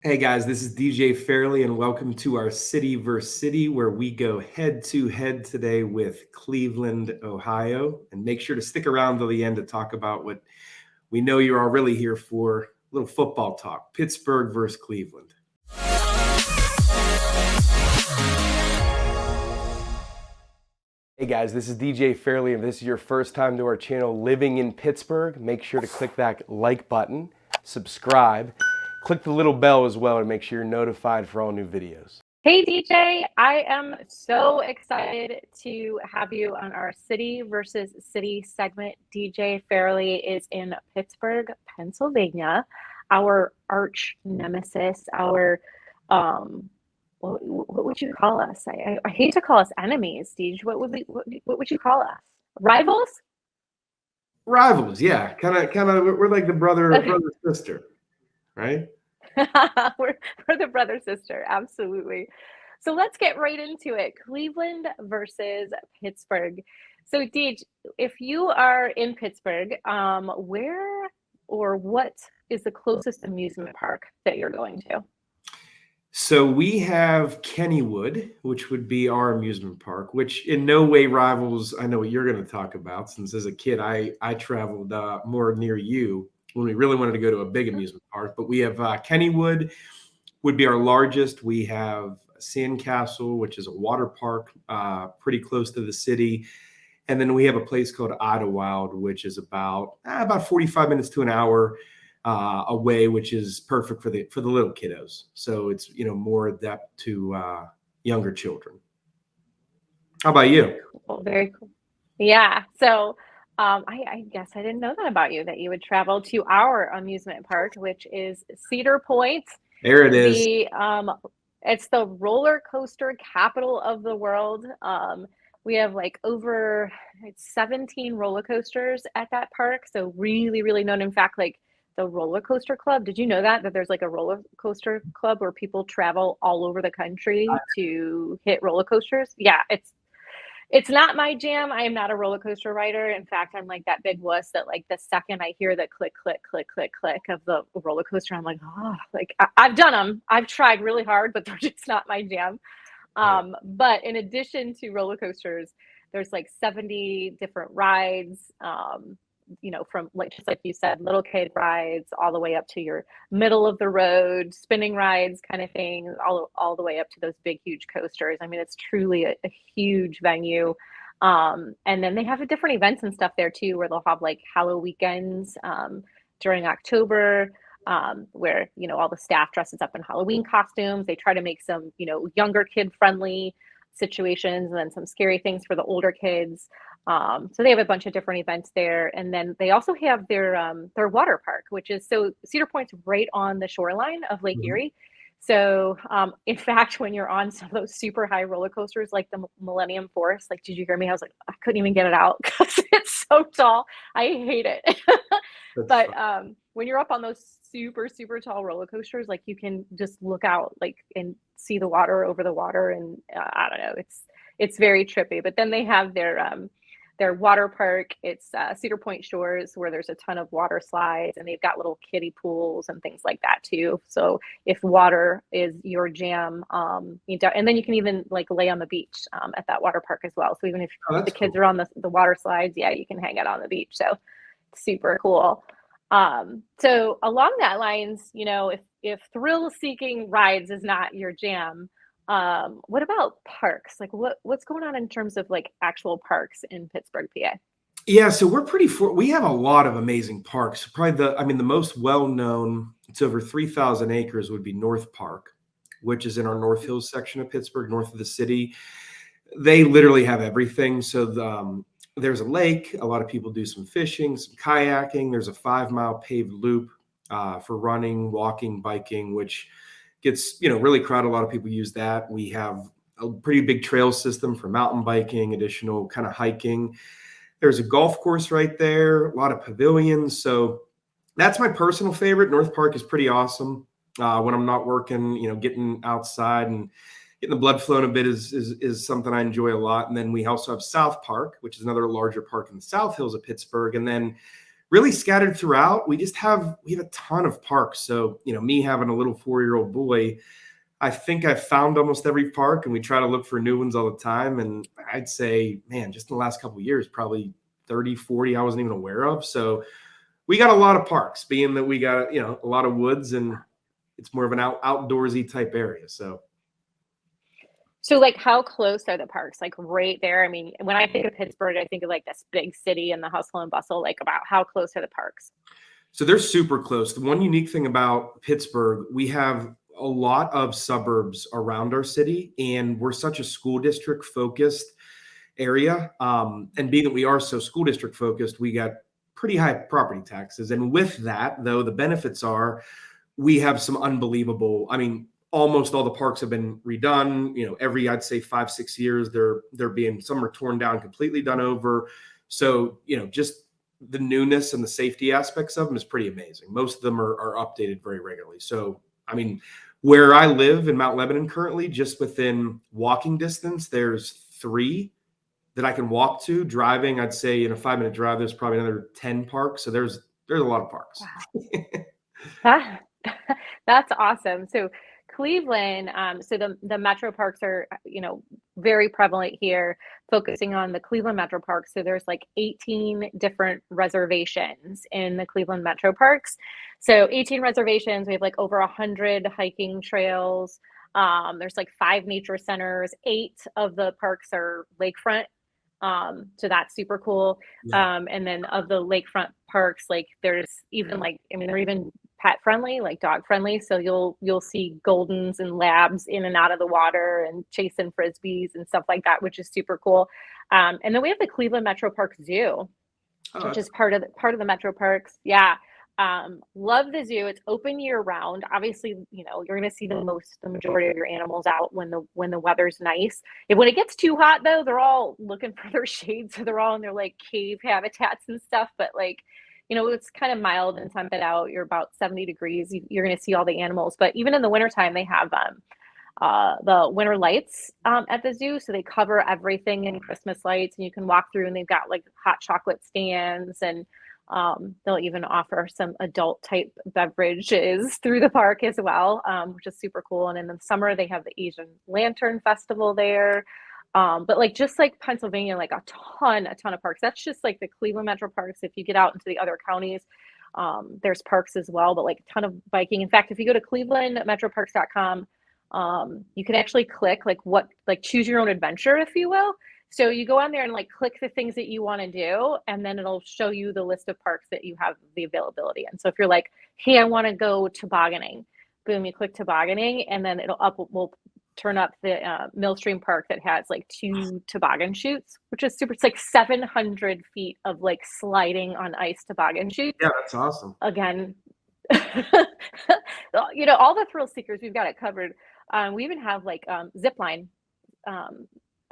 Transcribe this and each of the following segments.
Hey guys, this is DJ Fairley, and welcome to our City vs. City, where we go head to head today with Cleveland, Ohio. And make sure to stick around till the end to talk about what we know you're all really here for, a little football talk. Pittsburgh versus Cleveland. Hey guys, this is DJ Fairley, and if this is your first time to our channel living in Pittsburgh, make sure to click that like button, subscribe, click the little bell as well to make sure you're notified for all new videos. Hey DJ, I am so excited to have you on our City versus City segment. DJ Fairley is in Pittsburgh, Pennsylvania, our arch nemesis, our what would you call us? I hate to call us enemies, DJ. What would you call us? Rivals? Rivals, yeah. Kind of we're like the brother sister, right? we're the brother sister, absolutely. So let's get right into it. Cleveland versus Pittsburgh. So Deej, if you are in Pittsburgh, where or what is the closest amusement park that you're going to? So we have Kennywood, which would be our amusement park, which in no way rivals. I know what you're going to talk about, since as a kid I traveled more near you when we really wanted to go to a big amusement park. But we have Kennywood would be our largest. We have Sandcastle, which is a water park pretty close to the city. And then we have a place called Idlewild, which is about 45 minutes to an hour away, which is perfect for the little kiddos. So it's more adept to younger children. How about you? Cool, very cool. Yeah. So I guess I didn't know that about you, that you would travel to our amusement park, which is Cedar Point. There it is. It's the roller coaster capital of the world. We have like over 17 roller coasters at that park. So really, really known. In fact, like the roller coaster club. Did you know that there's like a roller coaster club where people travel all over the country to hit roller coasters? Yeah, it's not my jam. I am not a roller coaster rider. In fact, I'm like that big wuss that like the second I hear the click, click, click, click, click of the roller coaster, I'm like, oh, like I've done them. I've tried really hard, but they're just not my jam. But in addition to roller coasters, there's like 70 different rides, from like, just like you said, little kid rides all the way up to your middle of the road spinning rides kind of thing, all the way up to those big, huge coasters. I mean, it's truly a huge venue. And then they have different events and stuff there too, where they'll have like Halloween weekends during October, where, all the staff dresses up in Halloween costumes. They try to make some, younger kid friendly situations and then some scary things for the older kids. So they have a bunch of different events there. And then they also have their water park, which is, so Cedar Point's right on the shoreline of Lake Erie. So in fact, when you're on some of those super high roller coasters, like the Millennium Force, like, did you hear me? I was like, I couldn't even get it out because it's so tall. I hate it. But when you're up on those super, super tall roller coasters, like you can just look out like and see the water over the water. And I don't know, it's very trippy. But then they have their water park. It's Cedar Point Shores, where there's a ton of water slides, and they've got little kiddie pools and things like that too. So if water is your jam, and then you can even like lay on the beach at that water park as well. So even if the kids are on the water slides, yeah, you can hang out on the beach. So super cool. So along that lines, if thrill-seeking rides is not your jam, what about parks? Like what's going on in terms of like actual parks in Pittsburgh, PA? Yeah, so we have a lot of amazing parks. Probably the most well-known, it's over 3,000 acres, would be North Park, which is in our North Hills section of Pittsburgh, north of the city. They literally have everything. So there's a lake. A lot of people do some fishing, some kayaking. There's a 5-mile paved loop for running, walking, biking, which gets really crowded. A lot of people use that. We have a pretty big trail system for mountain biking, additional kind of hiking. There's a golf course right there, a lot of pavilions. So that's my personal favorite. North Park is pretty awesome. When I'm not working, getting outside and getting the blood flowing a bit is something I enjoy a lot. And then we also have South Park, which is another larger park in the South Hills of Pittsburgh. And then really scattered throughout. We have a ton of parks. So, me having a little 4-year-old boy, I think I've found almost every park, and we try to look for new ones all the time. And I'd say, man, just in the last couple of years, probably 30, 40 I wasn't even aware of. So we got a lot of parks, being that we got, a lot of woods, and it's more of an outdoorsy type area. So like, how close are the parks? Like right there? I mean, when I think of Pittsburgh, I think of like this big city and the hustle and bustle. Like, about how close are the parks? So they're super close. The one unique thing about Pittsburgh, we have a lot of suburbs around our city, and we're such a school district focused area. And being that we are so school district focused, we got pretty high property taxes. And with that, though, the benefits are we have some unbelievable, I mean, almost all the parks have been redone. Every, I'd say 5-6 years, they're being, some are torn down, completely done over. So, just the newness and the safety aspects of them is pretty amazing. Most of them are updated very regularly. So, I mean, where I live in Mount Lebanon currently, just within walking distance, there's 3 that I can walk to. Driving, I'd say in a 5-minute drive, there's probably another 10 parks. So there's a lot of parks. Wow. That that's awesome. So Cleveland, so the metro parks are, very prevalent here, focusing on the Cleveland metro parks. So there's like 18 different reservations in the Cleveland metro parks. So 18 reservations. We have like over 100 hiking trails. There's like 5 nature centers. 8 of the parks are lakefront. So that's super cool. Yeah. And then of the lakefront parks, like there's even like, I mean, they're even pet friendly, like dog friendly. So you'll see Goldens and Labs in and out of the water and chasing Frisbees and stuff like that, which is super cool. And then we have the Cleveland Metro Park Zoo, which is part of the Metro Parks. Yeah. Love the zoo. It's open year round. Obviously, you're going to see the majority of your animals out when the weather's nice. When it gets too hot though, they're all looking for their shade. So they're all in their like cave habitats and stuff. But like, it's kind of mild and temperate out. You're about 70 degrees. You're going to see all the animals. But even in the wintertime, they have the winter lights at the zoo. So they cover everything in Christmas lights, and you can walk through, and they've got like hot chocolate stands, and they'll even offer some adult type beverages through the park as well, which is super cool. And in the summer, they have the Asian Lantern Festival there. But like, just like Pennsylvania, like a ton of parks. That's just like the Cleveland Metro Parks. If you get out into the other counties, there's parks as well, but like a ton of biking. In fact, if you go to clevelandmetroparks.com, you can actually click like choose your own adventure, if you will. So you go on there and like click the things that you want to do, and then it'll show you the list of parks that you have the availability in. So if you're like, hey, I want to go tobogganing, boom, you click tobogganing, and then will turn up the Millstream Park that has like 2 toboggan chutes, which is super. It's like 700 feet of like sliding on ice toboggan chutes. Yeah, that's awesome. Again, all the thrill seekers, we've got it covered. We even have like zip line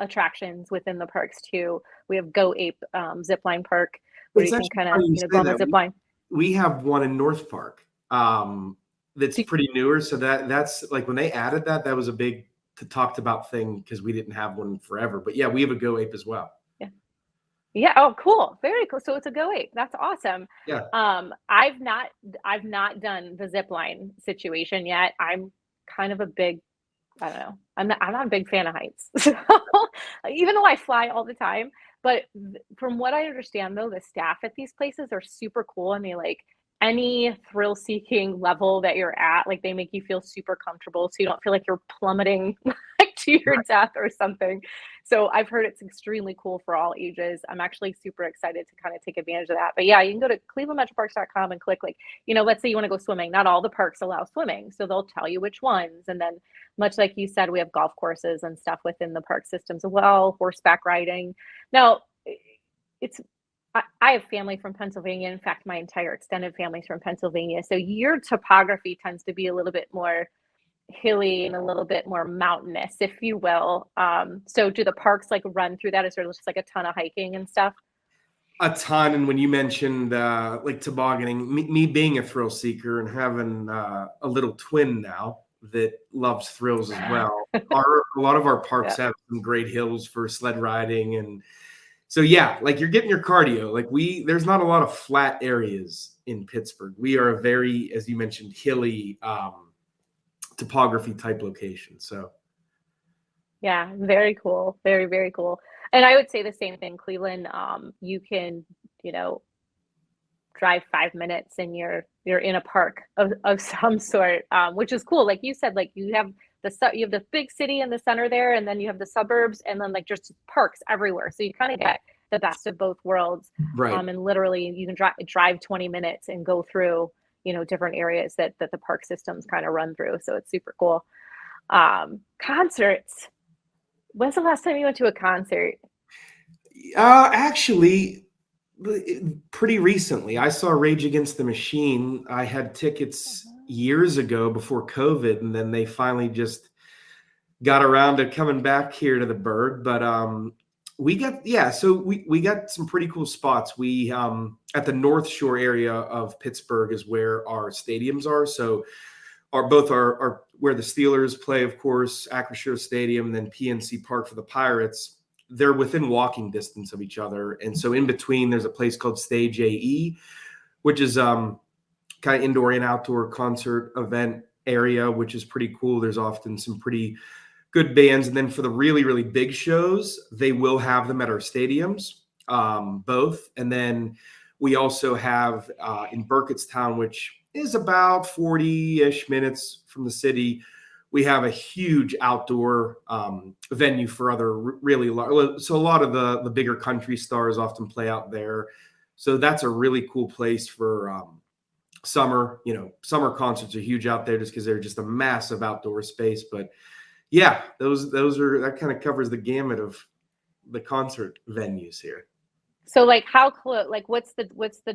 attractions within the parks too. We have Go Ape zip line park, where you can kind of go on the zip line. We have one in North Park that's pretty newer. So that's like when they added that was a big talked about thing, because we didn't have one forever. But yeah, we have a Go Ape as well. Yeah. Oh, cool. Very cool. So it's a Go Ape. That's awesome. Yeah. I've not done the zip line situation yet. I'm kind of a big, I don't know. I'm not a big fan of heights. So, even though I fly all the time, but from what I understand though, the staff at these places are super cool, and they like any thrill seeking level that you're at, like they make you feel super comfortable, so you don't feel like you're plummeting like to your death or something. So I've heard it's extremely cool for all ages. I'm actually super excited to kind of take advantage of that. But yeah, you can go to clevelandmetroparks.com and click like, let's say you want to go swimming. Not all the parks allow swimming, so they'll tell you which ones. And then, much like you said, we have golf courses and stuff within the park systems as well, horseback riding. Now, I have family from Pennsylvania. In fact, my entire extended family's from Pennsylvania. So your topography tends to be a little bit more hilly and a little bit more mountainous, if you will. So do the parks like run through that? Is there just like a ton of hiking and stuff? A ton. And when you mentioned like tobogganing, me being a thrill seeker and having a little twin now that loves thrills as well, a lot of our parks have some great hills for sled riding, and So yeah, like you're getting your cardio. Like there's not a lot of flat areas in Pittsburgh. We are a very, as you mentioned, hilly topography type location. So Yeah, very cool. Very, very cool. And I would say the same thing, Cleveland. You can, you know, drive 5 minutes and you're in a park of some sort, which is cool. Like you said, like you have the big city in the center there, and then you have the suburbs, and then like just parks everywhere. So you kind of get the best of both worlds. right. And literally you can drive 20 minutes and go through, you know, different areas that the park systems kind of run through. So it's super cool. Concerts. When's the last time you went to a concert? Actually, pretty recently, I saw Rage Against the Machine. I had tickets years ago before COVID, and then they finally just got around to coming back here to the Berg. But we got we got some pretty cool spots. We at the North Shore area of Pittsburgh is where our stadiums are. So both are where the Steelers play, of course, Acrisure Stadium, and then PNC Park for the Pirates. They're within walking distance of each other. And so in between, there's a place called Stage AE, which is kind of indoor and outdoor concert event area, which is pretty cool. There's often some pretty good bands. And then for the really, really big shows, they will have them at our stadiums, both. And then we also have in Burkettstown, which is about 40-ish minutes from the city, we have a huge outdoor venue for other really large. So a lot of the bigger country stars often play out there. So that's a really cool place for summer. You know, summer concerts are huge out there just because they're just a massive outdoor space. But yeah, that kind of covers the gamut of the concert venues here. So like how close, like what's the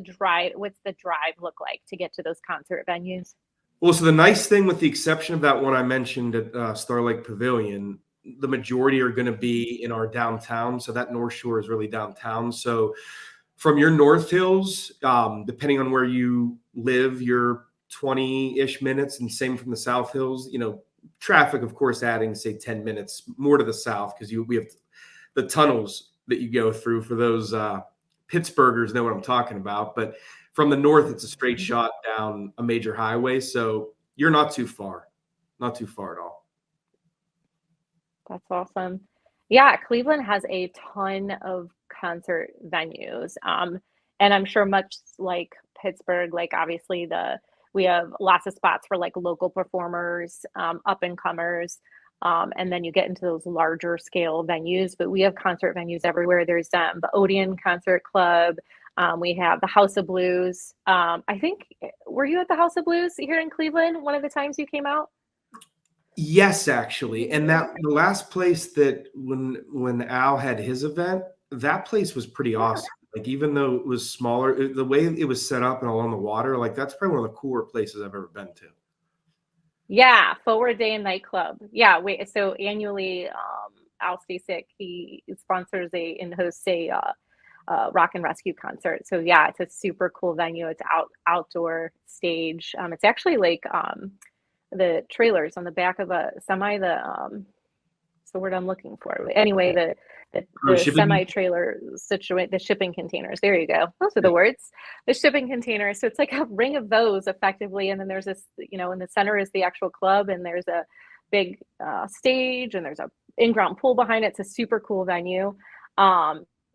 drive look like to get to those concert venues? Well, so the nice thing, with the exception of that one I mentioned at Star Lake Pavilion, the majority are going to be in our downtown. So that North Shore is really downtown. So from your North Hills, depending on where you live, you're 20-ish minutes, and same from the South Hills. You know, traffic, of course, adding say 10 minutes more to the south because we have the tunnels that you go through. For those Pittsburghers know what I'm talking about. But from the north, it's a straight shot down a major highway. So you're not too far at all. That's awesome. Yeah, Cleveland has a ton of concert venues. And I'm sure much like Pittsburgh, like obviously we have lots of spots for like local performers, up and comers. And then you get into those larger scale venues, but we have concert venues everywhere. There's the Odeon Concert Club. We have the House of Blues. I think, were you at the House of Blues here in Cleveland one of the times you came out? Yes, actually. And the last place that when Al had his event, that place was pretty awesome. Like, even though it was smaller, the way it was set up and along the water, like that's probably one of the cooler places I've ever been to. Yeah, Forward Day and Nightclub. Yeah, so annually, Al Stasek, he sponsors and hosts a rock and rescue concert. So yeah, it's a super cool venue. It's outdoor stage. It's actually like the trailers on the back of a semi. It's the word I'm looking for. Anyway, the semi trailer situate, the shipping containers. There you go. Those are the words. The shipping containers. So it's like a ring of those effectively. And then there's this, you know, in the center is the actual club, and there's a big stage, and there's a in-ground pool behind it. It's a super cool venue.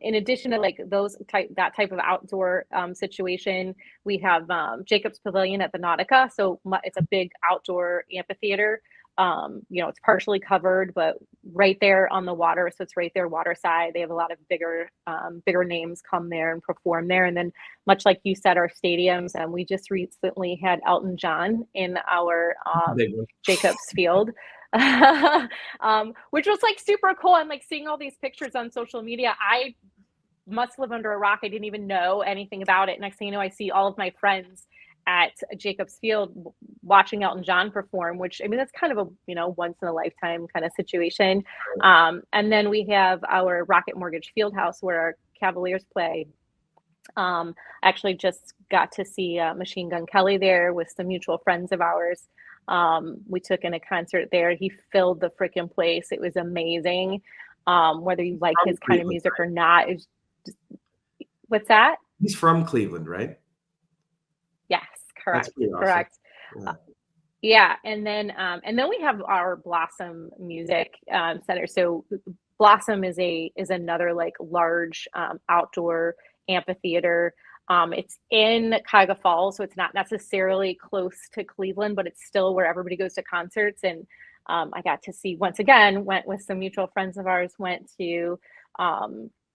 In addition to like that type of outdoor situation, we have Jacobs Pavilion at the Nautica. So it's a big outdoor amphitheater. You know, it's partially covered, but right there on the water. So it's right there waterside. They have a lot of bigger names come there and perform there. And then much like you said, our stadiums, and we just recently had Elton John in our Jacobs Field. Which was like super cool. And like seeing all these pictures on social media, I must live under a rock. I didn't even know anything about it. Next thing you know, I see all of my friends at Jacobs Field watching Elton John perform, which, I mean, that's kind of a, you know, once in a lifetime kind of situation. And then we have our Rocket Mortgage Fieldhouse where our Cavaliers play. I actually just got to see Machine Gun Kelly there with some mutual friends of ours. We took in a concert there. He filled the freaking place. It was amazing. Whether you like his kind of music or not, What's that? He's from Cleveland, right? Yes, That's correct, pretty awesome. correct. Yeah. Yeah, and then we have our Blossom Music Center. So Blossom is another like large outdoor amphitheater. It's in Cuyahoga Falls, so it's not necessarily close to Cleveland, but it's still where everybody goes to concerts. And I got to see, once again, went with some mutual friends of ours, went to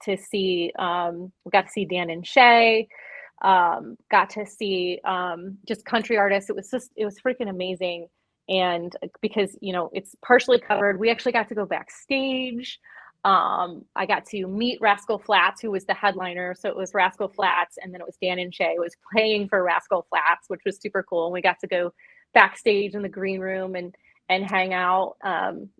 see, we got to see Dan and Shay, got to see just country artists. It was freaking amazing. And because, you know, it's partially covered, we actually got to go backstage. I got to meet Rascal Flatts, who was the headliner. So it was Rascal Flatts, and then it was Dan and Shay was playing for Rascal Flatts, which was super cool. And we got to go backstage in the green room and hang out,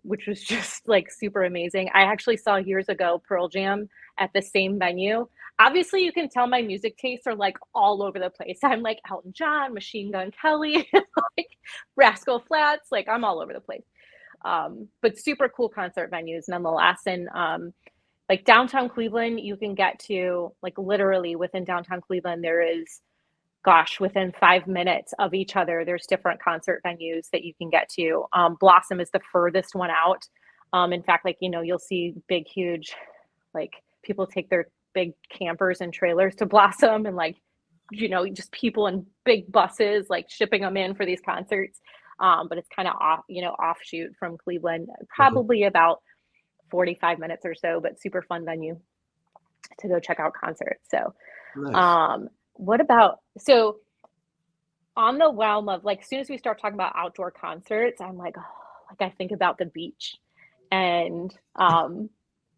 which was just like super amazing. I actually saw years ago Pearl Jam at the same venue. Obviously, you can tell my music tastes are like all over the place. I'm like Elton John, Machine Gun Kelly, like Rascal Flatts, like I'm all over the place. But super cool concert venues nonetheless. And like downtown Cleveland, you can get to, like, literally within downtown Cleveland, there is, gosh, within 5 minutes of each other, there's different concert venues that you can get to. Blossom is the furthest one out. In fact, like, you know, you'll see big, huge, like, people take their big campers and trailers to Blossom, and, like, you know, just people in big buses, like, shipping them in for these concerts. But it's kind of off, you know, offshoot from Cleveland, probably about 45 minutes or so, but super fun venue to go check out concerts. So, Nice. what about, so on the realm of, like, as soon as we start talking about outdoor concerts, I'm like, oh, like, I think about the beach. And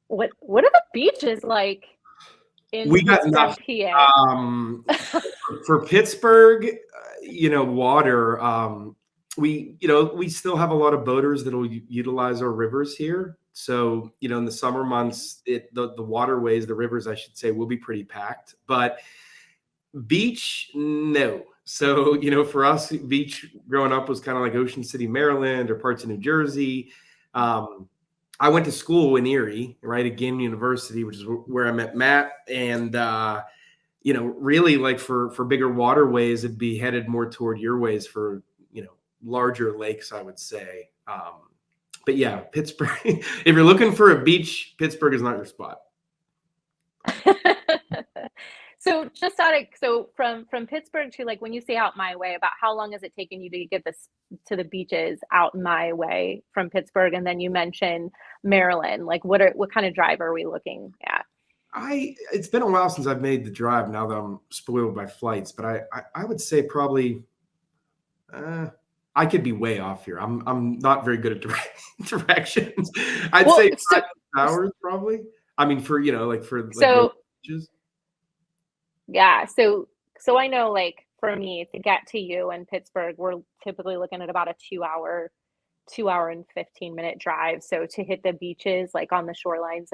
what are the beaches like in We got Pittsburgh, enough. PA? For Pittsburgh, you know, water. We still have a lot of boaters that'll utilize our rivers here. So, you know, in the summer months, the waterways, the rivers, I should say, will be pretty packed. But beach, no. So, you know, for us, beach growing up was kind of like Ocean City, Maryland, or parts of New Jersey. I went to school in Erie, right, at Ginn University, which is where I met Matt. And you know, really, like, for bigger waterways, it'd be headed more toward your ways for, you know, larger lakes, I would say. But yeah, Pittsburgh, if you're looking for a beach, Pittsburgh is not your spot. So just so from Pittsburgh to, like, when you say out my way, about how long has it taken you to get this to the beaches out my way from Pittsburgh? And then you mentioned Maryland. Like, what kind of drive are we looking at? It's been a while since I've made the drive, now that I'm spoiled by flights, but I would say probably I could be way off here. I'm not very good at directions. I'd say 5 hours probably. I mean, for, you know, like, for like so beaches. yeah, so I know, like, for me to get to you in Pittsburgh, we're typically looking at about a 2 hour and 15-minute drive. So to hit the beaches, like on the shorelines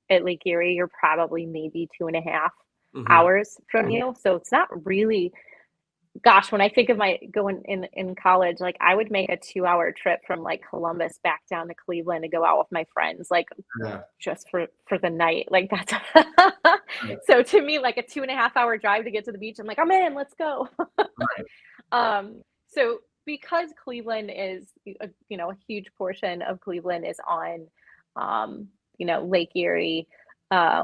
at Lake Erie, you're probably maybe 2.5 hours from you. So it's not really, gosh, when I think of my going in college, like, I would make a 2-hour trip from, like, Columbus back down to Cleveland to go out with my friends, like, Yeah. just for the night. Like, that's Right. so to me, like, a 2.5-hour drive to get to the beach, I'm like, I'm in, let's go. So because Cleveland is, you know, a huge portion of Cleveland is on, you know, Lake Erie,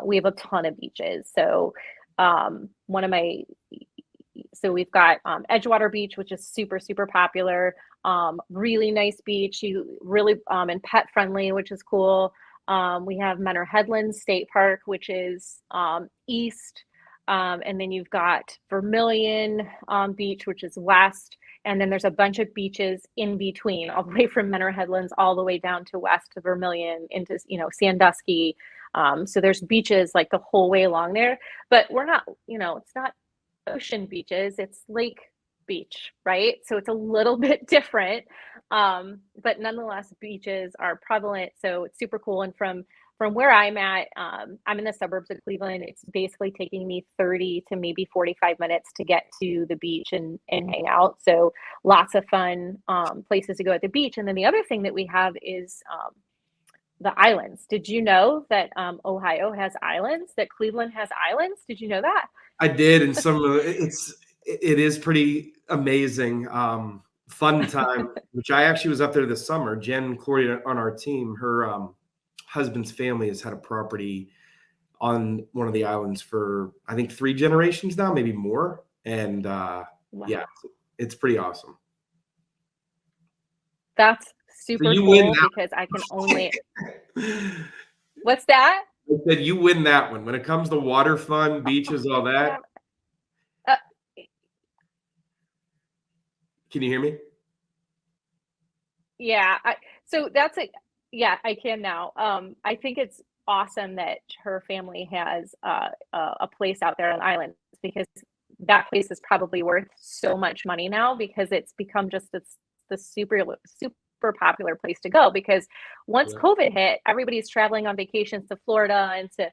we have a ton of beaches. So one of my, so we've got Edgewater Beach, which is super, super popular. Really nice beach. You really, and pet friendly, which is cool. We have Menor Headlands State Park, which is east. And then you've got Vermilion Beach, which is west. And then there's a bunch of beaches in between, all the way from Menor Headlands all the way down to west to Vermilion into, you know, Sandusky. So there's beaches like the whole way along there, but we're not, you know, it's not ocean beaches, it's lake beach, right? So it's a little bit different. But nonetheless, beaches are prevalent. So it's super cool. And from where I'm at, I'm in the suburbs of Cleveland. It's basically taking me 30 to maybe 45 minutes to get to the beach and hang out. So lots of fun places to go at the beach. And then the other thing that we have is the islands. Did you know that Ohio has islands, that Cleveland has islands? Did you know that? I did, and it is pretty amazing. Fun time, which I actually was up there this summer. Jen Claudia on our team, her husband's family has had a property on one of the islands for I think 3 generations now, maybe more. And Wow. yeah, it's pretty awesome. That's So super you win cool that because I can only. one. What's that? I said you win that one when it comes to water fun, beaches, all that. Uh, Can you hear me? yeah. So that's a, yeah, I can now. I think it's awesome that her family has a place out there on the island, because that place is probably worth so much money now, because it's become just the super popular place to go, because once Yeah. COVID hit, everybody's traveling on vacations to Florida and to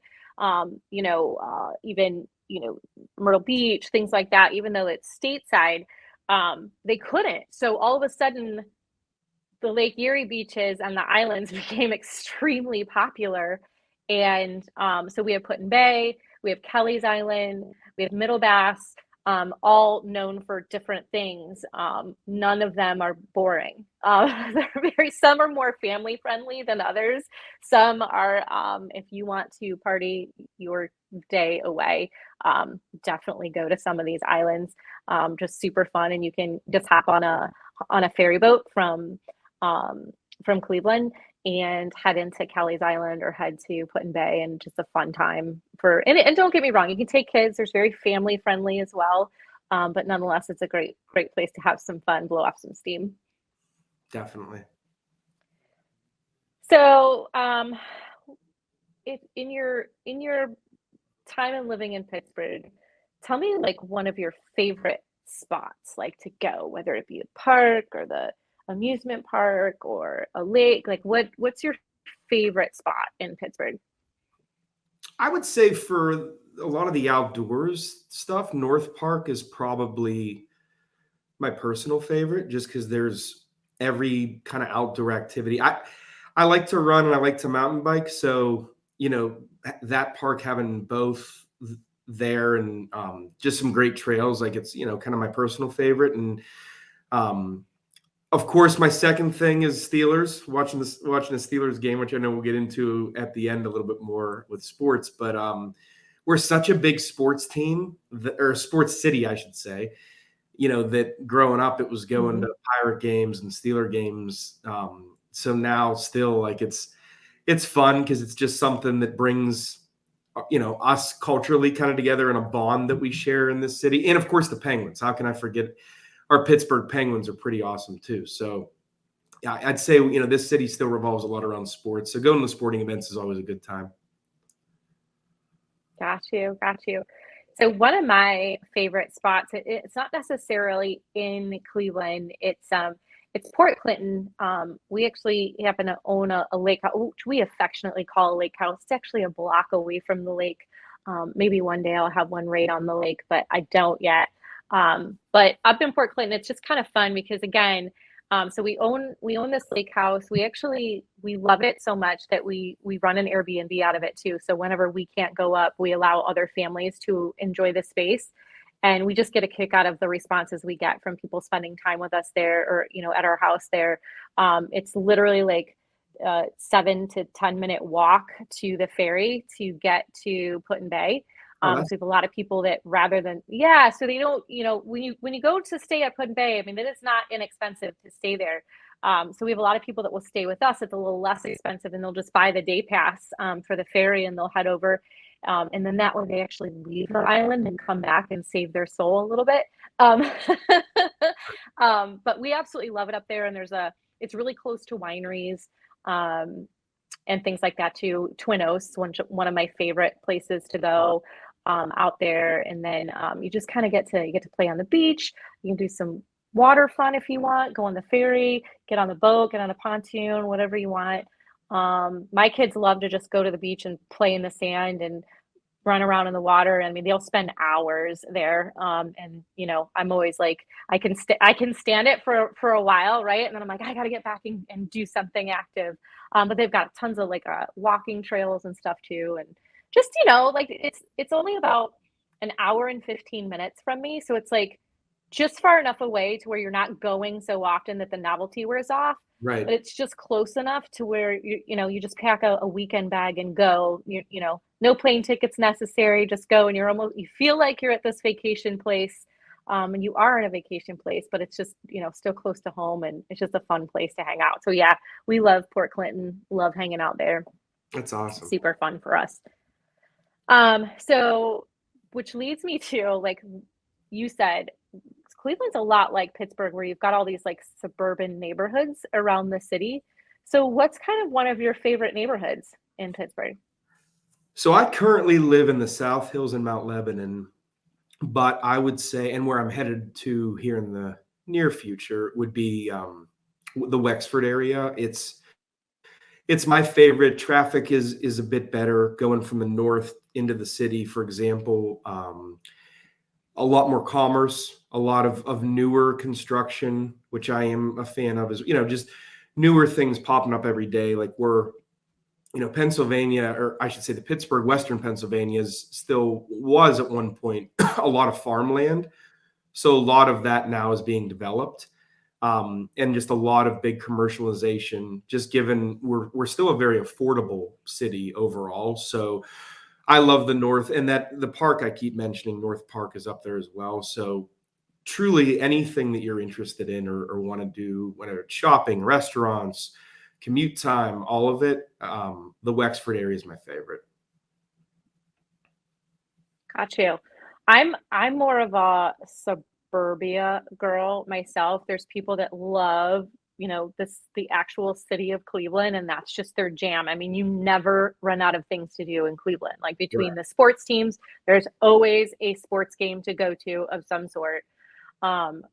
even Myrtle Beach, things like that, even though it's stateside. They couldn't. So all of a sudden the Lake Erie beaches and the islands became extremely popular. And so we have Put Bay, we have Kelly's Island, we have Middle Bass, all known for different things. None of them are boring. Some are more family friendly than others. Some are, if you want to party your day away, definitely go to some of these islands. Just super fun, and you can just hop on a ferry boat from Cleveland and head into Kelly's Island or head to Put Bay, and just a fun time and don't get me wrong, you can take kids. There's very family friendly as well. But nonetheless, it's a great place to have some fun, blow off some steam. Definitely. So, if in your time in living in Pittsburgh, tell me like one of your favorite spots, like to go, whether it be a park or the amusement park or a lake. Like what's your favorite spot in Pittsburgh? I would say for a lot of the outdoors stuff, North Park is probably my personal favorite, just because there's every kind of outdoor activity. I like to run and I like to mountain bike, so that park having both there, and just some great trails, like it's kind of my personal favorite. And of course, my second thing is Steelers. Watching the Steelers game, which I know we'll get into at the end a little bit more with sports. But we're such a big sports team, or sports city, I should say. That growing up, it was going to Pirate games and Steeler games. So now, still, like it's fun because it's just something that brings us culturally kind of together in a bond that we share in this city. And of course, the Penguins. How can I forget? Our Pittsburgh Penguins are pretty awesome too. So yeah, I'd say, this city still revolves a lot around sports. So going to sporting events is always a good time. Got you. So one of my favorite spots, it's not necessarily in Cleveland. It's Port Clinton. We actually happen to own a lake house, which we affectionately call a lake house. It's actually a block away from the lake. Maybe one day I'll have one right on the lake, but I don't yet. But up in Port Clinton, it's just kind of fun because, again, so we own this lake house. We love it so much that we run an Airbnb out of it too. So whenever we can't go up, we allow other families to enjoy the space, and we just get a kick out of the responses we get from people spending time with us there, or at our house there. It's literally like 7 to 10 minute walk to the ferry to get to Put Bay. So we have a lot of people that so they don't, when you go to stay at Put Bay, I mean, it is not inexpensive to stay there. So we have a lot of people that will stay with us. It's a little less expensive, and they'll just buy the day pass for the ferry, and they'll head over. And then that way they actually leave the island and come back and save their soul a little bit. But we absolutely love it up there. And it's really close to wineries and things like that too. Twin Oaks, one of my favorite places to go. Out there, and then you just kind of get to play on the beach. You can do some water fun if you want, go on the ferry, get on the boat, get on a pontoon, whatever you want. My kids love to just go to the beach and play in the sand and run around in the water. I mean, they'll spend hours there. And you know, I'm always like, I can stand it for a while, right? And then I'm like, I got to get back and do something active. But they've got tons of like walking trails and stuff too. And just, you know, like it's only about an hour and 15 minutes from me. So it's like just far enough away to where you're not going so often that the novelty wears off, Right. but it's just close enough to where you know, you just pack a weekend bag and go. You know, no plane tickets necessary, just go, and you feel like you're at this vacation place. And you are in a vacation place, but it's just, you know, still close to home, and it's just a fun place to hang out. So yeah, we love Port Clinton, love hanging out there. That's awesome. Super fun for us. So which leads me to, like you said, Cleveland's a lot like Pittsburgh, where you've got all these like suburban neighborhoods around the city. So what's kind of one of your favorite neighborhoods in Pittsburgh? So I currently live in the South Hills in Mount Lebanon, but I would say, and where I'm headed to here in the near future would be the Wexford area. It's my favorite. Traffic is a bit better going from the north into the city, for example. A lot more commerce, a lot of newer construction, which I am a fan of, is, you know, just newer things popping up every day. Like Pennsylvania, or I should say the Pittsburgh, Western Pennsylvania was at one point a lot of farmland. So a lot of that now is being developed. And just a lot of big commercialization, just given we're still a very affordable city overall. So I love the North, and that the park I keep mentioning, North Park, is up there as well. So truly anything that you're interested in or want to do, whether it's shopping, restaurants, commute time, all of it, the Wexford area is my favorite. Got you. I'm more of a suburbia girl myself. There's people that love, you know, the actual city of Cleveland, and that's just their jam. I mean, you never run out of things to do in Cleveland. Like between Right. the sports teams, there's always a sports game to go to of some sort.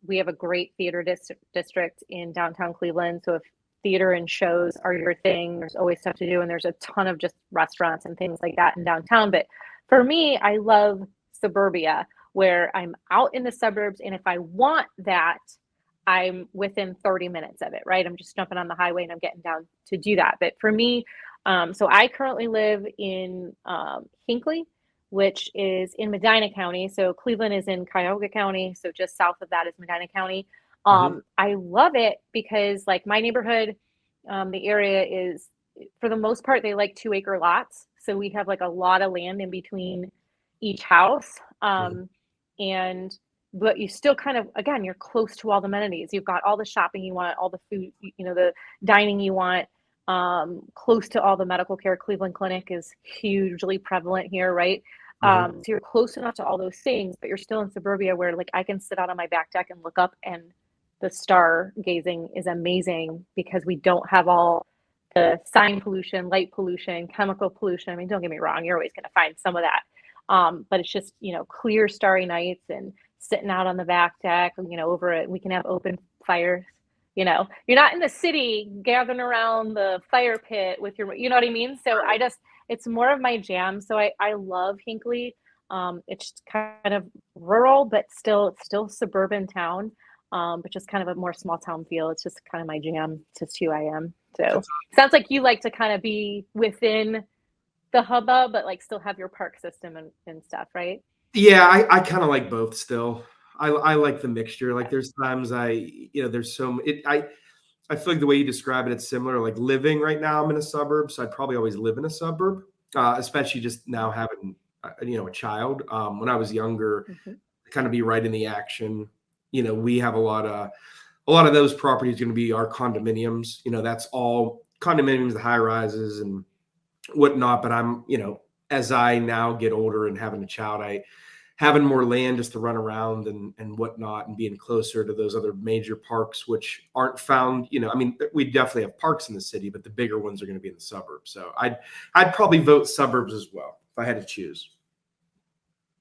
We have a great theater district in downtown Cleveland. So if theater and shows are your thing, there's always stuff to do. And there's a ton of just restaurants and things like that in downtown. But for me, I love suburbia, where I'm out in the suburbs. And if I want that, I'm within 30 minutes of it, right? I'm just jumping on the highway and I'm getting down to do that. But for me, so I currently live in Hinckley, which is in Medina County. So Cleveland is in Cuyahoga County. So just south of that is Medina County. I love it because, like, my neighborhood, the area is, for the most part, they like 2-acre lots. So we have like a lot of land in between each house. But you still kind of, again, you're close to all the amenities. You've got all the shopping you want, all the food, you know, the dining you want, close to all the medical care. Cleveland Clinic is hugely prevalent here, right? So you're close enough to all those things, but you're still in suburbia where, like, I can sit out on my back deck and look up, and the star gazing is amazing because we don't have all the sign pollution, light pollution, chemical pollution. I mean, don't get me wrong, you're always going to find some of that. But it's just, you know, clear starry nights and sitting out on the back deck, you know, over it. We can have open fires. You know, you're not in the city gathering around the fire pit with your, you know what I mean? So it's more of my jam. So I love Hinckley. It's kind of rural, but still suburban town. But just kind of a more small town feel. It's just kind of my jam. It's just who I am. So sounds like you like to kind of be within the hubbub, but like still have your park system and stuff, right? Yeah, I kind of like both still. I like the mixture. Like there's times there's I feel like the way you describe it, it's similar. Like living right now, I'm in a suburb, so I'd probably always live in a suburb, especially just now having a child. When I was younger, kind of be right in the action. You know, we have a lot of those properties going to be our condominiums. You know, that's all condominiums, the high rises and whatnot. But I'm, as I now get older and having a child, having more land just to run around and whatnot, and being closer to those other major parks, which aren't found, I mean, we definitely have parks in the city, but the bigger ones are going to be in the suburbs. So I'd probably vote suburbs as well if I had to choose.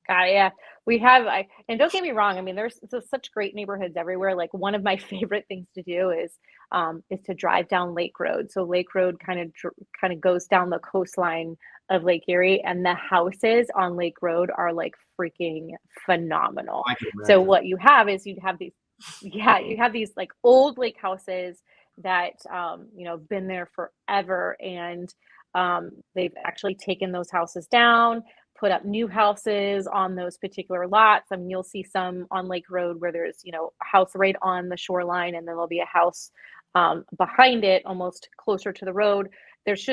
Yeah, we have, and don't get me wrong, I mean, there's such great neighborhoods everywhere. Like one of my favorite things to do is to drive down Lake Road. So Lake Road kind of goes down the coastline of Lake Erie, and the houses on Lake Road are like freaking phenomenal. I can So imagine. what you have is you have these, yeah, you have these like old lake houses that, you know, been there forever. And they've actually taken those houses down, put up new houses on those particular lots. I mean, you'll see some on Lake Road where there's, you know, a house right on the shoreline, and then there'll be a house behind it, almost closer to the road. There's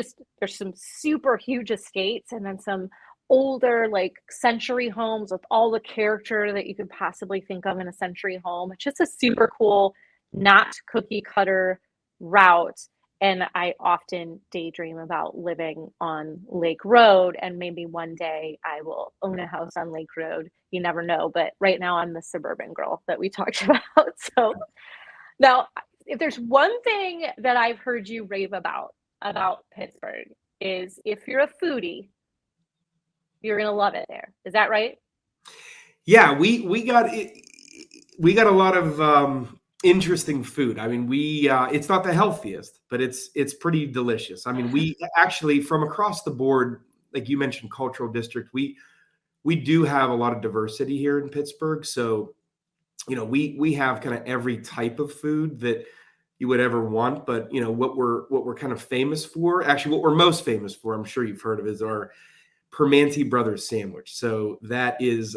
some super huge estates, and then some older like century homes with all the character that you could possibly think of in a century home. It's just a super cool, not cookie cutter route. And I often daydream about living on Lake Road, and maybe one day I will own a house on Lake Road. You never know, but right now I'm the suburban girl that we talked about. So now, if there's one thing that I've heard you rave about Pittsburgh, is if you're a foodie, you're gonna love it there. Is that right? Yeah, we got a lot of interesting food. I mean, we it's not the healthiest, but it's pretty delicious. I mean, we actually from across the board, like you mentioned, cultural district, we do have a lot of diversity here in Pittsburgh. So, you know, we have kind of every type of food that you would ever want. But you know, what we're kind of famous for, actually, what we're most famous for, I'm sure you've heard of, is our Permanente Brothers sandwich. So that is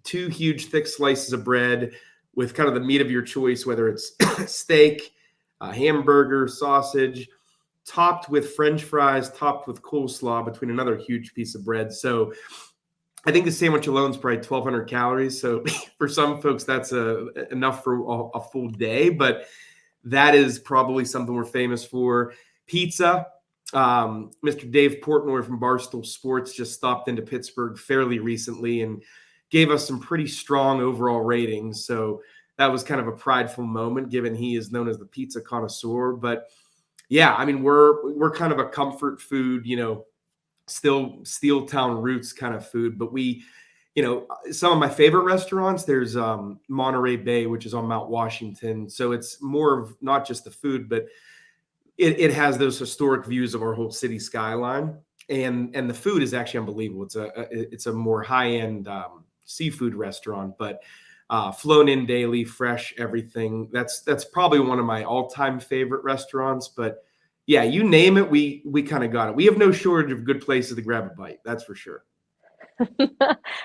two huge thick slices of bread with kind of the meat of your choice, whether it's steak, hamburger, sausage, topped with French fries, topped with coleslaw between another huge piece of bread. So I think the sandwich alone is probably 1,200 calories. So for some folks, that's enough for a full day. But that is probably something we're famous for. Pizza. Mr. Dave Portnoy from Barstool Sports just stopped into Pittsburgh fairly recently and gave us some pretty strong overall ratings. So that was kind of a prideful moment, given he is known as the pizza connoisseur. But yeah, I mean, we're kind of a comfort food, you know, still Steel Town roots kind of food. But we, you know, some of my favorite restaurants, there's Monterey Bay, which is on Mount Washington. So it's more of not just the food, but it has those historic views of our whole city skyline, and the food is actually unbelievable. It's a more high end seafood restaurant, but flown in daily, fresh everything. That's probably one of my all time favorite restaurants. But yeah, you name it, we kind of got it. We have no shortage of good places to grab a bite. That's for sure.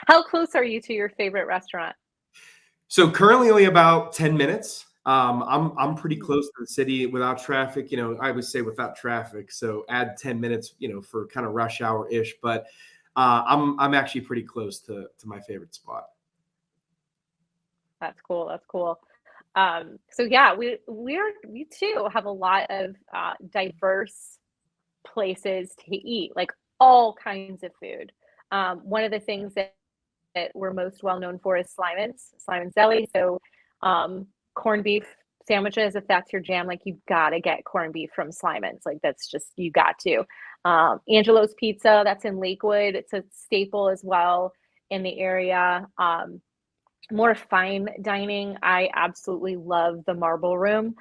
How close are you to your favorite restaurant? So currently only about 10 minutes. I'm pretty close to the city without traffic. You know, I would say without traffic. So add 10 minutes, you know, for kind of rush hour ish. But I'm actually pretty close to my favorite spot. That's cool. That's cool. So yeah, we too have a lot of diverse places to eat, like all kinds of food. One of the things that we're most well known for is Slyman's Deli. So corned beef sandwiches, if that's your jam, like you gotta get corned beef from Slyman's. Like that's just, you got to. Angelo's Pizza, that's in Lakewood. It's a staple as well in the area. More fine dining, I absolutely love the Marble Room.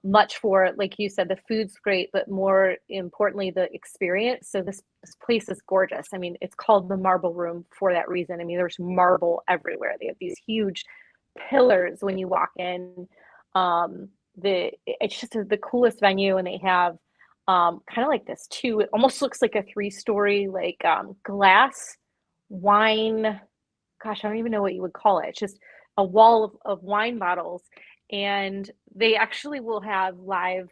Much for, like you said, the food's great, but more importantly, the experience. So this place is gorgeous. I mean, it's called the Marble Room for that reason. I mean, there's marble everywhere. They have these huge pillars when you walk in. It's just the coolest venue, and they have kind of like this too. It almost looks like a 3-story like glass wine. Gosh, I don't even know what you would call it. It's just a wall of wine bottles, and they actually will have live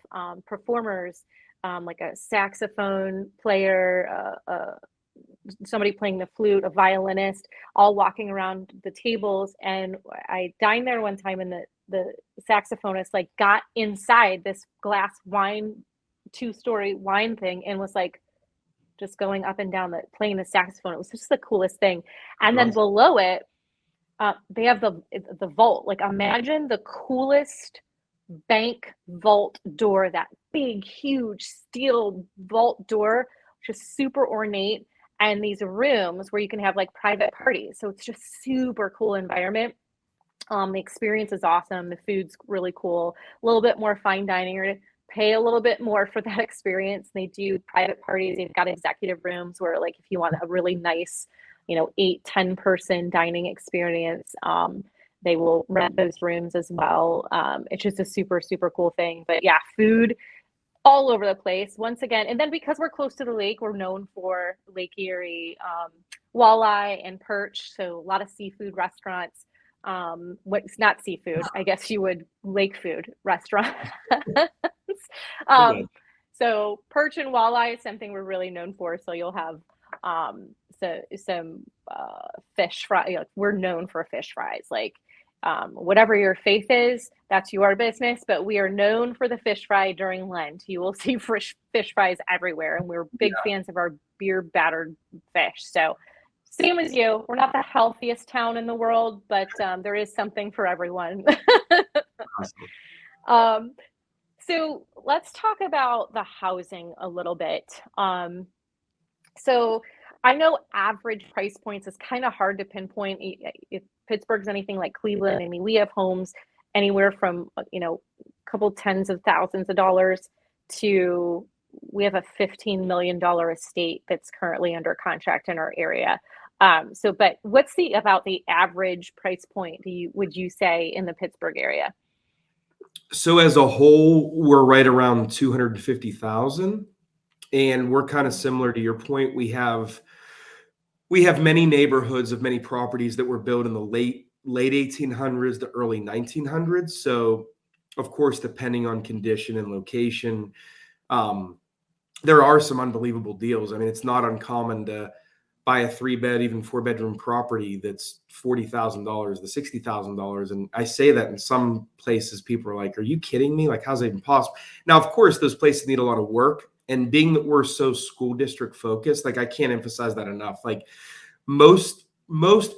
performers, like a saxophone player, somebody playing the flute, a violinist, all walking around the tables. And I dined there one time, and the saxophonist like got inside this glass wine 2-story wine thing and was like just going up and down playing the saxophone. It was just the coolest thing. And then below it, they have the vault. Like imagine the coolest bank vault door, that big, huge steel vault door, which is super ornate, and these rooms where you can have like private parties. So it's just super cool environment. The experience is awesome. The food's really cool. A little bit more fine dining, pay a little bit more for that experience. They do private parties. They've got executive rooms where, like, if you want a really nice, 8-10 person dining experience, they will rent those rooms as well. It's just a super, super cool thing. But yeah, food all over the place once again. And then because we're close to the lake, we're known for Lake Erie, walleye and perch. So a lot of seafood restaurants. What's not seafood, I guess you would, lake food restaurants. Okay. So perch and walleye is something we're really known for. So you'll have some fish fry. We're known for fish fries. Like, whatever your faith is, that's your business. But we are known for the fish fry during Lent. You will see fish fries everywhere, and we're big fans of our beer battered fish. So same as you, we're not the healthiest town in the world, but there is something for everyone. Awesome. So let's talk about the housing a little bit. So I know average price points is kind of hard to pinpoint. If Pittsburgh's anything like Cleveland, I mean, we have homes anywhere from, a couple tens of thousands of dollars to, we have a $15 million estate that's currently under contract in our area. But what's about the average price point would you say in the Pittsburgh area? So as a whole, we're right around 250,000, and we're kind of similar to your point. We have many neighborhoods of many properties that were built in the late 1800s to early 1900s. So of course, depending on condition and location, there are some unbelievable deals. I mean, it's not uncommon to buy a 3-bed, even 4-bedroom property that's $40,000 to $60,000. And I say that in some places, people are like, are you kidding me? Like, how's that even possible? Now, of course, those places need a lot of work. And being that we're so school district focused, like, I can't emphasize that enough. Like, most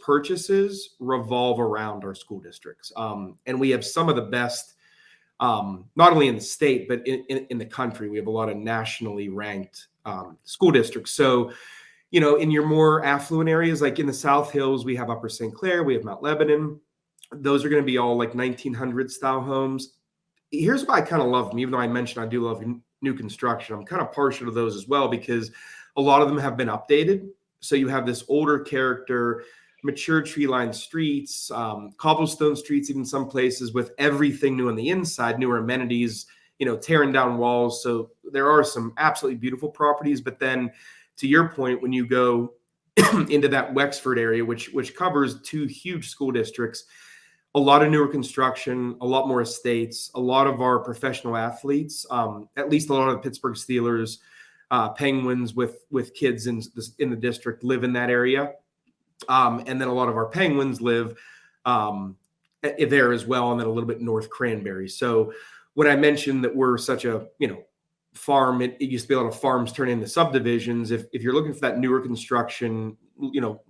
purchases revolve around our school districts. And we have some of the best, not only in the state, but in the country. We have a lot of nationally ranked school districts. So, in your more affluent areas, like in the South Hills, we have Upper St. Clair, we have Mount Lebanon. Those are going to be all like 1900 style homes. Here's why I kind of love them, even though I mentioned I do love new construction. I'm kind of partial to those as well, because a lot of them have been updated. So you have this older character, mature tree-lined streets, cobblestone streets, even some places with everything new on the inside, newer amenities, tearing down walls. So there are some absolutely beautiful properties, but then to your point, when you go into that Wexford area, which covers 2 huge school districts, a lot of newer construction, a lot more estates, a lot of our professional athletes, at least a lot of the Pittsburgh Steelers, Penguins with kids in the district live in that area. And then a lot of our Penguins live there as well, and then a little bit north Cranberry. So when I mentioned that we're such a, farm, it used to be a lot of farms turn into subdivisions. If you're looking for that newer construction,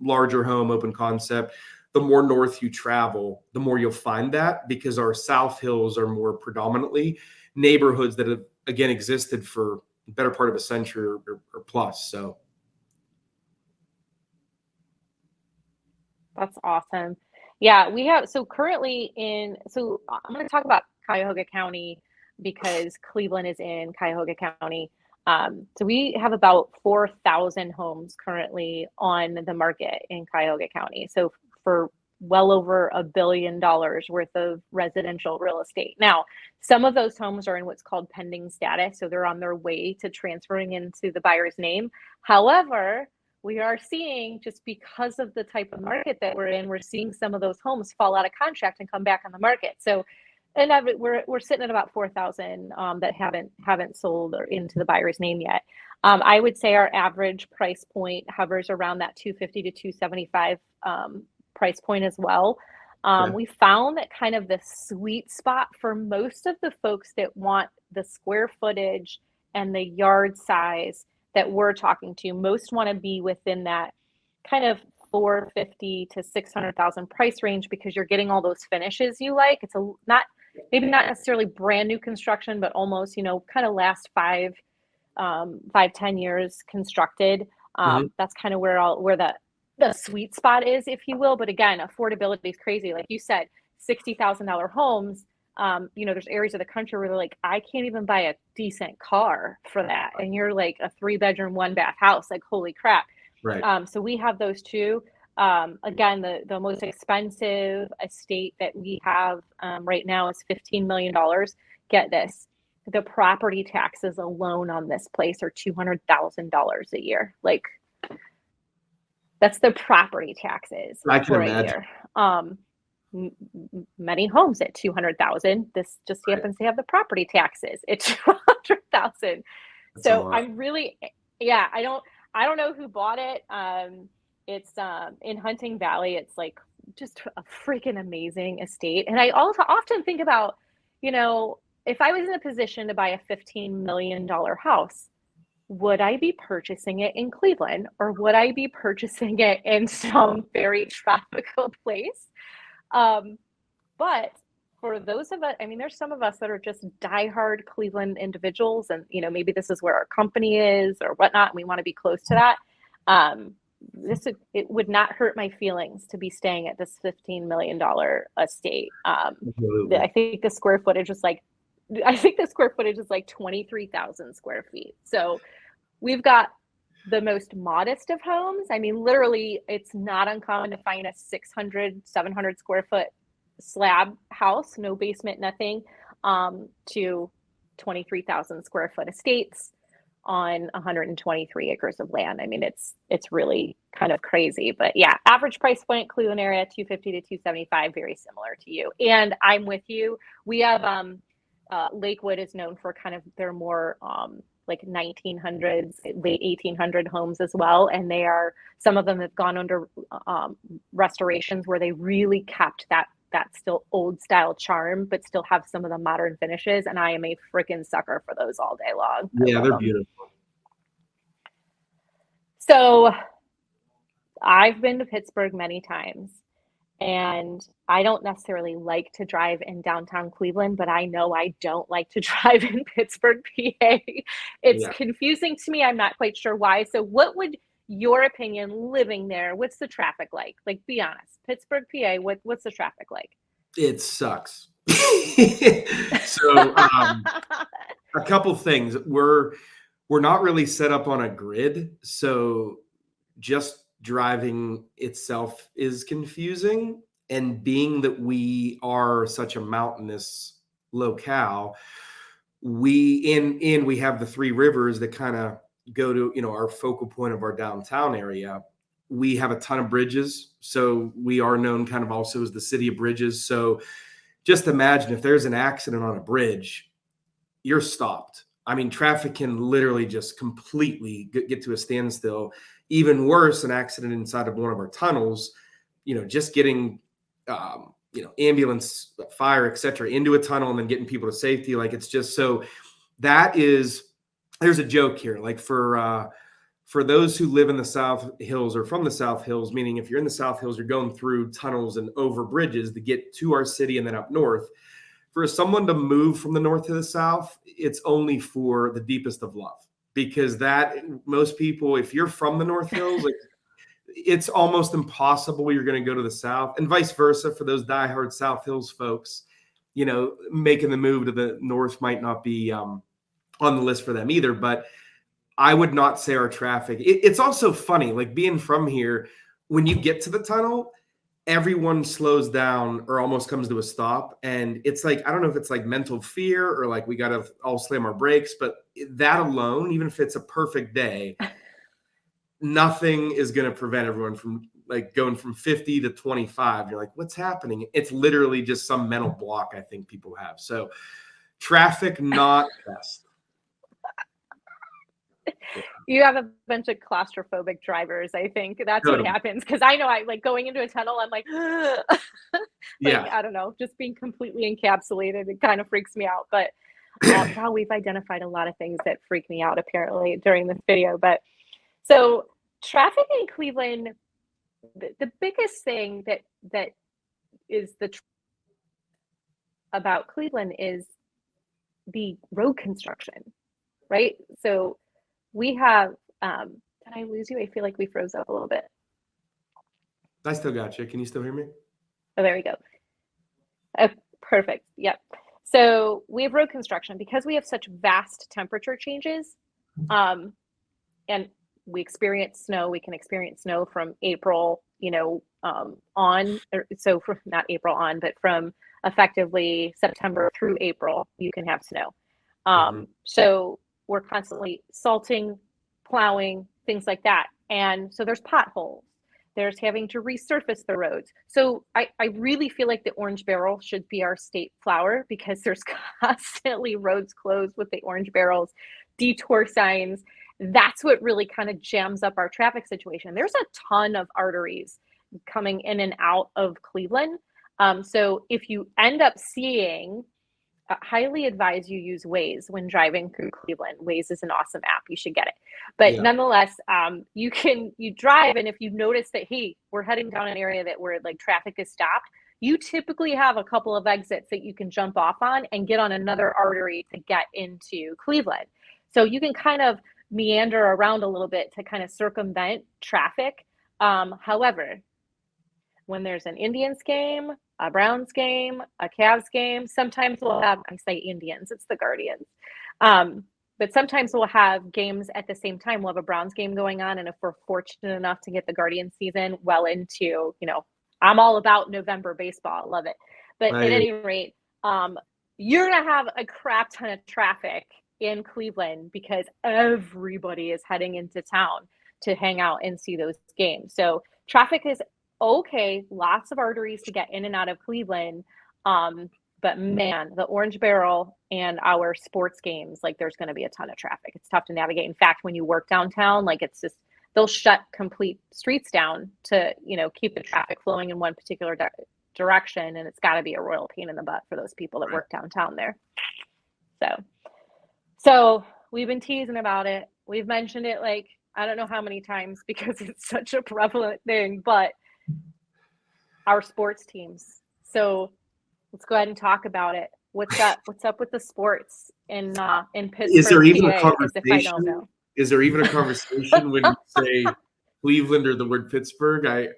larger home, open concept, the more north you travel, the more you'll find that, because our South Hills are more predominantly neighborhoods that have, again, existed for the better part of a century or plus. So that's awesome. Yeah, we have, so currently so I'm going to talk about Cuyahoga County because Cleveland is in Cuyahoga County. So we have about 4,000 homes currently on the market in Cuyahoga County. So for well over $1 billion worth of residential real estate. Now, some of those homes are in what's called pending status. So they're on their way to transferring into the buyer's name. However, we are seeing, just because of the type of market that we're in, we're seeing some of those homes fall out of contract and come back on the market. So, and we're sitting at about 4,000 that haven't sold or into the buyer's name yet. I would say our average price point hovers around that 250 to 275 price point as well. We found that kind of the sweet spot for most of the folks that want the square footage and the yard size that we're talking to, most want to be within that kind of 450 to 600,000 price range, because you're getting all those finishes you like. It's maybe not necessarily brand new construction, but almost, kind of last 5, 10 years constructed. That's kind of where the sweet spot is, if you will. But again, affordability is crazy. Like you said, $60,000 homes there's areas of the country where they're like, I can't even buy a decent car for that. And you're like a 3-bedroom, 1-bath house, like, holy crap. Right. So we have those too. Again, the most expensive estate that we have right now is $15 million. Get this. The property taxes alone on this place are $200,000 a year. Like, that's the property taxes I can for a imagine. year. Many homes at 200,000. This just happens to have the property taxes at 200,000. So I'm really, yeah, I don't know who bought it. It's in Hunting Valley. It's like just a freaking amazing estate. And I also often think about, if I was in a position to buy a $15 million house, would I be purchasing it in Cleveland, or would I be purchasing it in some very tropical place? But for those of us, I mean, there's some of us that are just diehard Cleveland individuals, and maybe this is where our company is or whatnot, and we want to be close to that. It would not hurt my feelings to be staying at this $15 million estate. I think the square footage is like 23,000 square feet. So we've got the most modest of homes. I mean, literally, it's not uncommon to find a 600, 700 square foot slab house, no basement, nothing, to 23,000 square foot estates on 123 acres of land. I mean, it's really kind of crazy. But yeah, average price point, Cleveland area, 250 to 275, very similar to you. And I'm with you. We have Lakewood is known for kind of their more like 1900s, late 1800 homes as well. And some of them have gone under restorations where they really kept that still old style charm, but still have some of the modern finishes. And I am a freaking sucker for those all day long. Yeah, they're beautiful. So I've been to Pittsburgh many times, and I don't necessarily like to drive in downtown Cleveland, but I know I don't like to drive in Pittsburgh, PA. It's confusing to me. I'm not quite sure why. So what would your opinion, living there, what's the traffic like? Like, be honest. Pittsburgh, PA, what's the traffic like? It sucks. So a couple things. We're not really set up on a grid, so just driving itself is confusing. And being that we are such a mountainous locale, we have the three rivers that kind of go to our focal point of our downtown area. We have a ton of bridges, so we are known kind of also as the city of bridges. So just imagine if there's an accident on a bridge, you're stopped. I mean, traffic can literally just completely get to a standstill. Even worse, an accident inside of one of our tunnels, just getting ambulance, fire, etc., into a tunnel and then getting people to safety. Like, it's just so there's a joke here. Like, for those who live in the South Hills or from the South Hills, meaning if you're in the South Hills, you're going through tunnels and over bridges to get to our city and then up north. For someone to move from the north to the south, it's only for the deepest of love, because most people, if you're from the North Hills, like, it's almost impossible you're going to go to the south, and vice versa for those diehard South Hills folks. Making the move to the north might not be on the list for them either. But I would not say our traffic. It's also funny, like, being from here, when you get to the tunnel, everyone slows down or almost comes to a stop. And it's like, I don't know if it's like mental fear or like we got to all slam our brakes, but that alone, even if it's a perfect day, nothing is going to prevent everyone from like going from 50 to 25. You're like, what's happening? It's literally just some mental block I think people have. So traffic, not best. You have a bunch of claustrophobic drivers. I think that's what happens. Because I know I like going into a tunnel, I'm like, I don't know, just being completely encapsulated. It kind of freaks me out. But now we've identified a lot of things that freak me out apparently during this video. But so traffic in Cleveland, the biggest thing that is about Cleveland is the road construction, right? So we have, did I lose you? I feel like we froze up a little bit. I still got you. Can you still hear me? Oh, there we go. Oh, perfect. Yep. So we have road construction because we have such vast temperature changes. And we experience snow. We can experience snow from April, on, so from not April on, but from effectively September through April, you can have snow. So we're constantly salting, plowing, things like that. And so there's potholes. There's having to resurface the roads. So I really feel like the orange barrel should be our state flower because there's constantly roads closed with the orange barrels, detour signs. That's what really kind of jams up our traffic situation. There's a ton of arteries coming in and out of Cleveland. So if you end up seeing, highly advise you use Waze when driving through Cleveland. Waze is an awesome app. You should get it. But nonetheless, you drive, and if you notice that, hey, we're heading down an area that where like traffic is stopped, you typically have a couple of exits that you can jump off on and get on another artery to get into Cleveland. So you can kind of meander around a little bit to kind of circumvent traffic. However, when there's an Indians game, a Browns game, a Cavs game, sometimes we'll have, I say Indians, it's the Guardians. But sometimes we'll have games at the same time. We'll have a Browns game going on. And if we're fortunate enough to get the Guardian season well into, I'm all about November baseball. I love it. But at any rate, you're going to have a crap ton of traffic in Cleveland because everybody is heading into town to hang out and see those games. So traffic is okay, lots of arteries to get in and out of Cleveland. But man, the Orange Barrel and our sports games, like there's going to be a ton of traffic. It's tough to navigate. In fact, when you work downtown, like it's just, they'll shut complete streets down to, keep the traffic flowing in one particular direction. And it's got to be a royal pain in the butt for those people that work downtown there. So we've been teasing about it. We've mentioned it like, I don't know how many times because it's such a prevalent thing, but our sports teams. So let's go ahead and talk about it. What's up? What's up with the sports in Pittsburgh? Is there even PA, a conversation? Is there even a conversation when you say Cleveland or the word Pittsburgh? I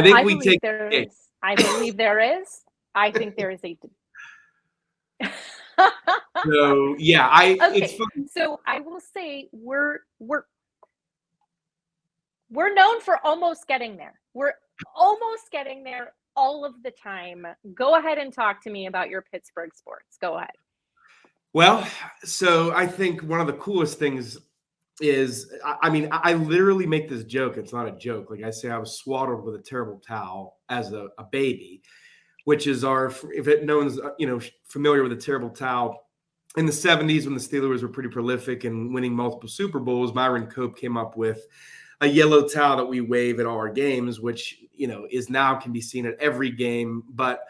think we take. I believe there is. I think there is a. So yeah, Okay. It's fun. So I will say we're known for almost getting there. We're almost getting there all of the time. Go ahead and talk to me about your Pittsburgh sports. Go ahead. Well, so I think one of the coolest things is, I literally make this joke. It's not a joke. Like I say, I was swaddled with a terrible towel as a baby, which is no one's, familiar with a terrible towel. In the 70s, when the Steelers were pretty prolific and winning multiple Super Bowls, Myron Cope came up with a yellow towel that we wave at all our games, which, is now can be seen at every game. But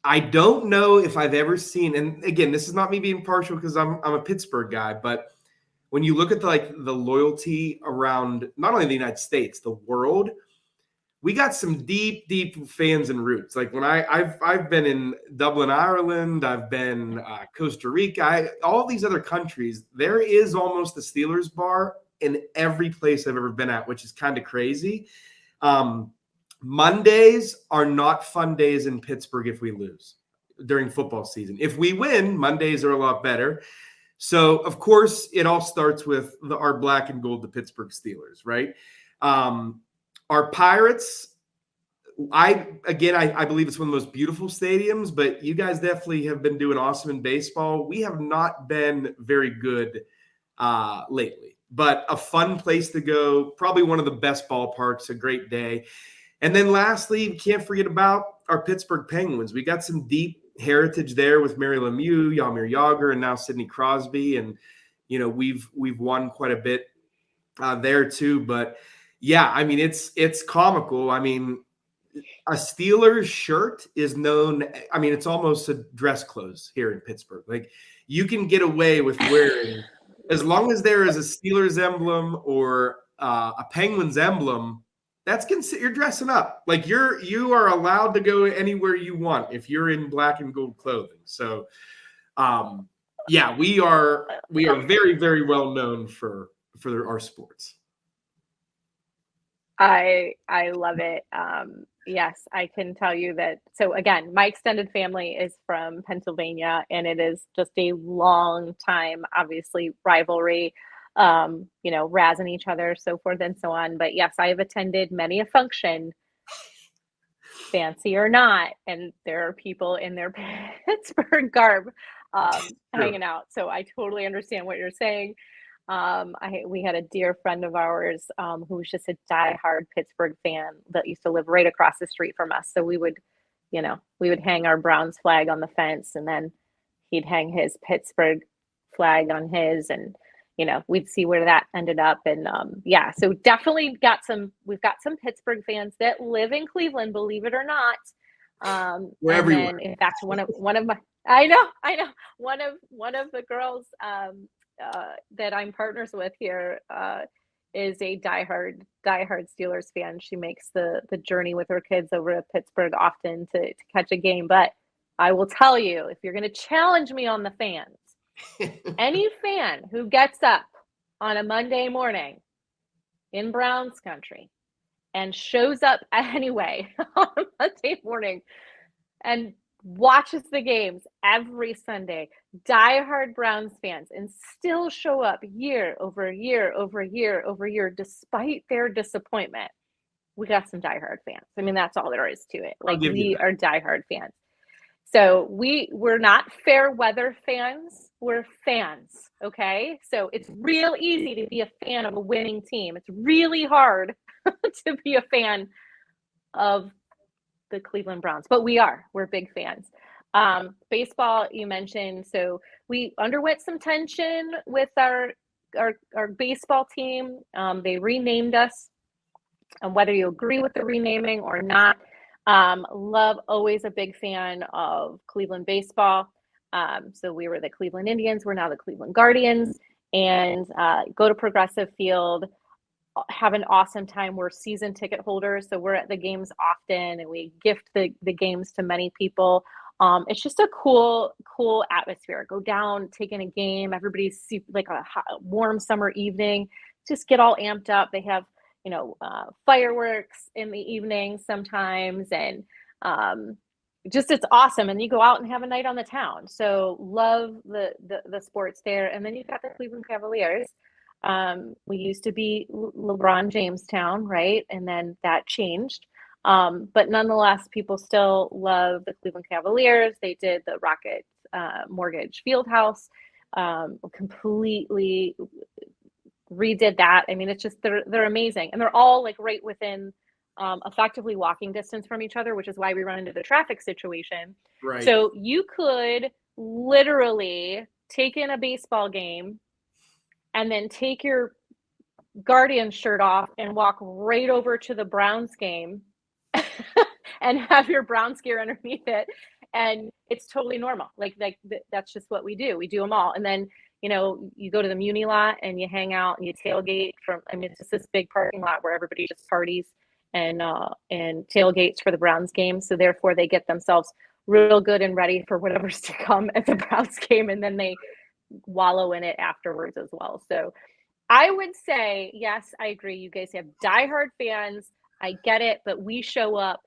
I don't know if I've ever seen, and again, this is not me being partial because I'm a Pittsburgh guy, but when you look at the loyalty around not only the United States, the world, we got some deep, deep fans and roots. Like when I've been in Dublin, Ireland, I've been Costa Rica, all these other countries, there is almost a Steelers bar in every place I've ever been at, which is kind of crazy. Mondays are not fun days in Pittsburgh if we lose during football season. If we win, Mondays are a lot better. So, of course, it all starts with our black and gold, the Pittsburgh Steelers, right? Our Pirates, I believe it's one of the most beautiful stadiums, but you guys definitely have been doing awesome in baseball. We have not been very good lately, but a fun place to go, probably one of the best ballparks, a great day. And then lastly, we can't forget about our Pittsburgh Penguins. We got some deep heritage there with Mary Lemieux, Jaromir Jagr, and now Sidney Crosby. And, we've won quite a bit there too. But yeah, it's comical. A Steelers shirt is known. It's almost a dress clothes here in Pittsburgh. Like you can get away with wearing, as long as there is a Steelers emblem or a Penguins emblem, that's you're dressing up. Like you are allowed to go anywhere you want if you're in black and gold clothing. So, yeah, we are very, very well known for our sports. I love it. Yes, I can tell you that. So again, my extended family is from Pennsylvania, and it is just a long time, obviously, rivalry, razzing each other, so forth and so on. But yes, I have attended many a function, fancy or not, and there are people in their Pittsburgh garb hanging out. So I totally understand what you're saying. We had a dear friend of ours who was just a diehard Pittsburgh fan that used to live right across the street from us. So we would hang our Browns flag on the fence, and then he'd hang his Pittsburgh flag on his, and we'd see where that ended up. And so definitely we've got some Pittsburgh fans that live in Cleveland, believe it or not. We're everywhere. Then, in fact, one of my, I know, one of the girls that I'm partners with here is a diehard Steelers fan. She makes the journey with her kids over to Pittsburgh often to catch a game. But I will tell you, if you're going to challenge me on the fans, any fan who gets up on a Monday morning in Browns country and shows up anyway on Monday morning and watches the games every Sunday, diehard Browns fans, and still show up year over year over year over year, despite their disappointment, we got some diehard fans. I mean, that's all there is to it. Like, we are diehard fans. So we're not fair weather fans. We're fans, okay? So it's real easy to be a fan of a winning team. It's really hard to be a fan of the Cleveland Browns, but we're big fans. Baseball, you mentioned, so we underwent some tension with our baseball team. They renamed us, and whether you agree with the renaming or not, always a big fan of Cleveland baseball. So we were the Cleveland Indians, we're now the Cleveland Guardians, and go to Progressive Field, have an awesome time. We're season ticket holders, so we're at the games often, and we gift the games to many people. It's just a cool atmosphere. Go down, take in a game. Everybody's like a warm summer evening. Just get all amped up. They have fireworks in the evening sometimes, and just it's awesome. And you go out and have a night on the town. So love the sports there. And then you've got the Cleveland Cavaliers. We used to be LeBron James town, right? And then that changed. But nonetheless, people still love the Cleveland Cavaliers. They did the Rockets Mortgage Fieldhouse, completely redid that. I mean, it's just they're amazing, and they're all like right within effectively walking distance from each other, which is why we run into the traffic situation. Right. So you could literally take in a baseball game and then take your Guardian shirt off and walk right over to the Browns game and have your Browns gear underneath it. And it's totally normal. Like that's just what we do. We do them all. And then, you go to the Muni lot and you hang out and you tailgate it's just this big parking lot where everybody just parties and tailgates for the Browns game. So therefore they get themselves real good and ready for whatever's to come at the Browns game. And then they wallow in it afterwards as well. So I would say, yes, I agree. You guys have diehard fans. I get it, but we show up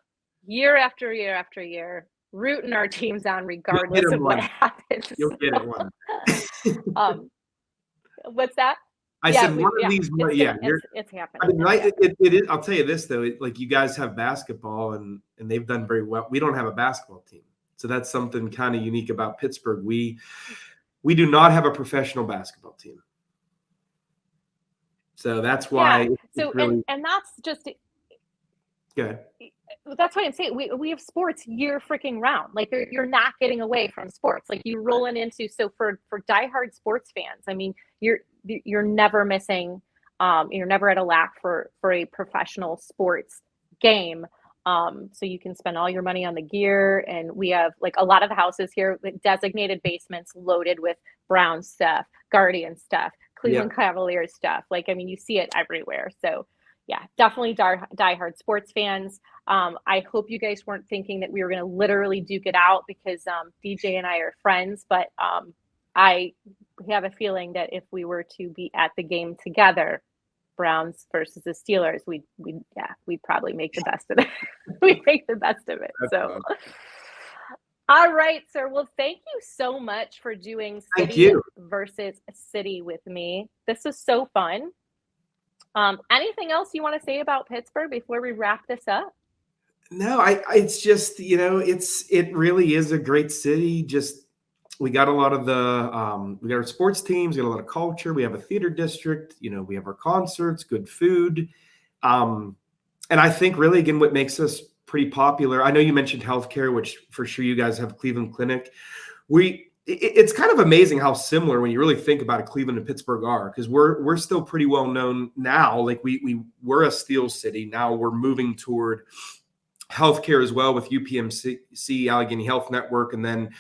year after year after year, rooting our teams on regardless of what happens. You'll get it one. What's that? I said one of these. It's happening. I mean, it is. I'll tell you this though. Like, you guys have basketball, and they've done very well. We don't have a basketball team, so that's something kind of unique about Pittsburgh. We do not have a professional basketball team, so that's why. Yeah. So really... and that's just good. That's why I'm saying we have sports year freaking round. Like, you're not getting away from sports. Like, you're rolling into, so for diehard sports fans, I mean, you're never missing. You're never at a lack for a professional sports game. So you can spend all your money on the gear, and we have like a lot of the houses here with designated basements loaded with Brown stuff, Guardian stuff, Cleveland Cavaliers stuff. Like, I mean, you see it everywhere. So yeah, definitely diehard sports fans. I hope you guys weren't thinking that we were going to literally duke it out, because DJ and I are friends, but I have a feeling that if we were to be at the game together, Browns versus the Steelers, we'd probably make the best of it. We make the best of it. That's So, fun. all right, sir. Well, thank you so much for doing Thank city you. versus city with me. This was so fun. Anything else you want to say about Pittsburgh before we wrap this up? No, it's just, it really is a great city. Just, we got a lot of we got our sports teams, we got a lot of culture. We have a theater district, we have our concerts, good food. And I think really, again, what makes us pretty popular, I know you mentioned healthcare, which for sure you guys have Cleveland Clinic. It's kind of amazing how similar, when you really think about it, Cleveland and Pittsburgh are, because we're still pretty well known now. Like we were a steel city. Now we're moving toward healthcare as well with UPMC, Allegheny Health Network, and then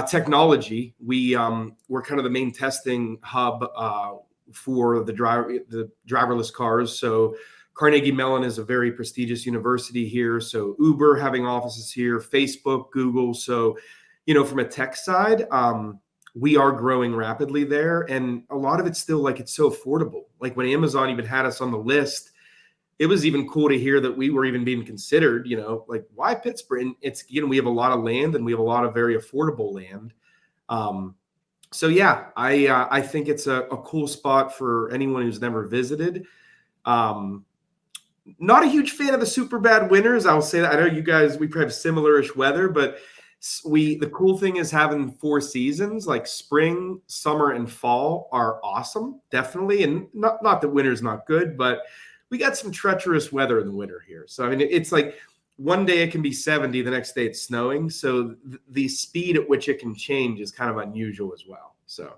technology. We're kind of the main testing hub for the driverless cars. So Carnegie Mellon is a very prestigious university here. So Uber having offices here, Facebook, Google. So, from a tech side, we are growing rapidly there. And a lot of it's still like, it's so affordable. Like when Amazon even had us on the list, it was even cool to hear that we were even being considered, like, why Pittsburgh? And it's, we have a lot of land and we have a lot of very affordable land. So yeah, I think it's a cool spot for anyone who's never visited. Not a huge fan of the super bad winters. I'll say that. I know you guys, we probably have similar-ish weather, but the cool thing is having 4 seasons, like spring, summer, and fall are awesome, definitely. And not that winter's not good, but we got some treacherous weather in the winter here. So, I mean, it's like one day it can be 70, the next day it's snowing. So the speed at which it can change is kind of unusual as well. So,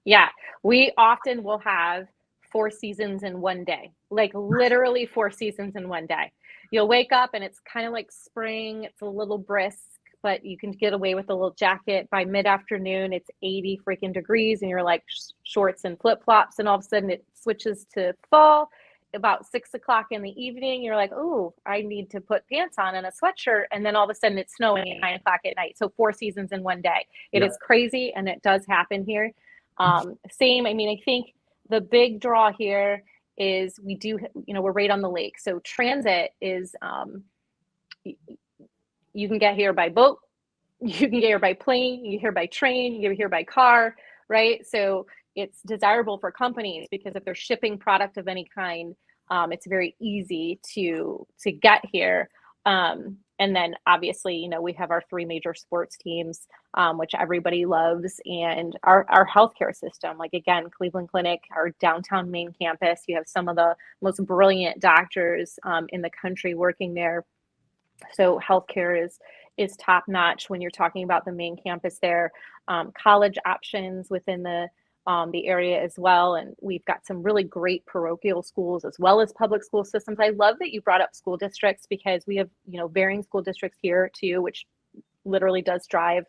yeah, we often will have 4 seasons in one day, like literally 4 seasons in one day. You'll wake up and it's kind of like spring. It's a little brisk, but you can get away with a little jacket. By mid-afternoon, it's 80 freaking degrees and you're like shorts and flip-flops, and all of a sudden it switches to fall. About 6 o'clock in the evening, you're like, oh, I need to put pants on and a sweatshirt. And then all of a sudden it's snowing at 9 o'clock at night. So 4 seasons in one day. It is crazy, and it does happen here. Same, I mean, I think the big draw here is we do, we're right on the lake. So transit is, you can get here by boat, you can get here by plane, you can get here by train, you can get here by car, right? So it's desirable for companies because if they're shipping product of any kind, it's very easy to get here. And then obviously, we have our 3 major sports teams, which everybody loves, and our healthcare system. Like, again, Cleveland Clinic, our downtown main campus, you have some of the most brilliant doctors in the country working there. So healthcare is top notch when you're talking about the main campus there. College options within the area as well. And we've got some really great parochial schools as well as public school systems. I love that you brought up school districts because we have, varying school districts here too, which literally does drive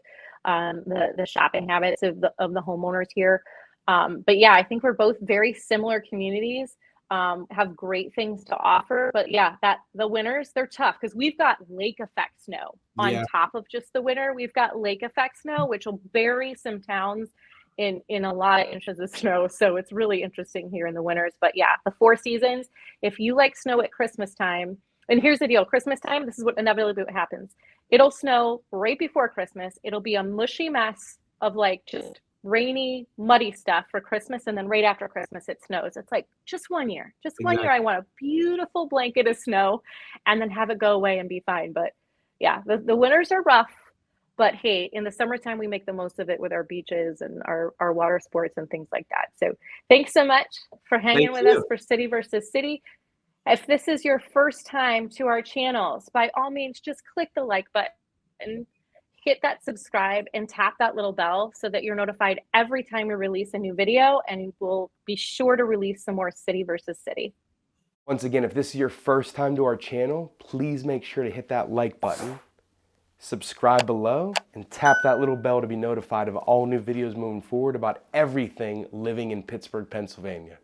the shopping habits of the homeowners here. But yeah, I think we're both very similar communities, have great things to offer. But yeah, the winters, they're tough because we've got lake effect snow on top of just the winter. We've got lake effect snow, which will bury some towns in a lot of inches of snow. So it's really interesting here in the winters. But yeah, the 4 seasons, if you like snow at Christmas time, and here's the deal, Christmas time, this is what inevitably happens. It'll snow right before Christmas. It'll be a mushy mess of like just rainy, muddy stuff for Christmas. And then right after Christmas, it snows. It's like just 1 year, one year. I want a beautiful blanket of snow and then have it go away and be fine. But yeah, the winters are rough. But hey, in the summertime, we make the most of it with our beaches and our water sports and things like that. So thanks so much for hanging with us for City versus City. If this is your first time to our channels, by all means, just click the like button, hit that subscribe, and tap that little bell so that you're notified every time we release a new video, and we'll be sure to release some more City versus City. Once again, if this is your first time to our channel, please make sure to hit that like button, subscribe below, and tap that little bell to be notified of all new videos moving forward about everything living in Pittsburgh, Pennsylvania.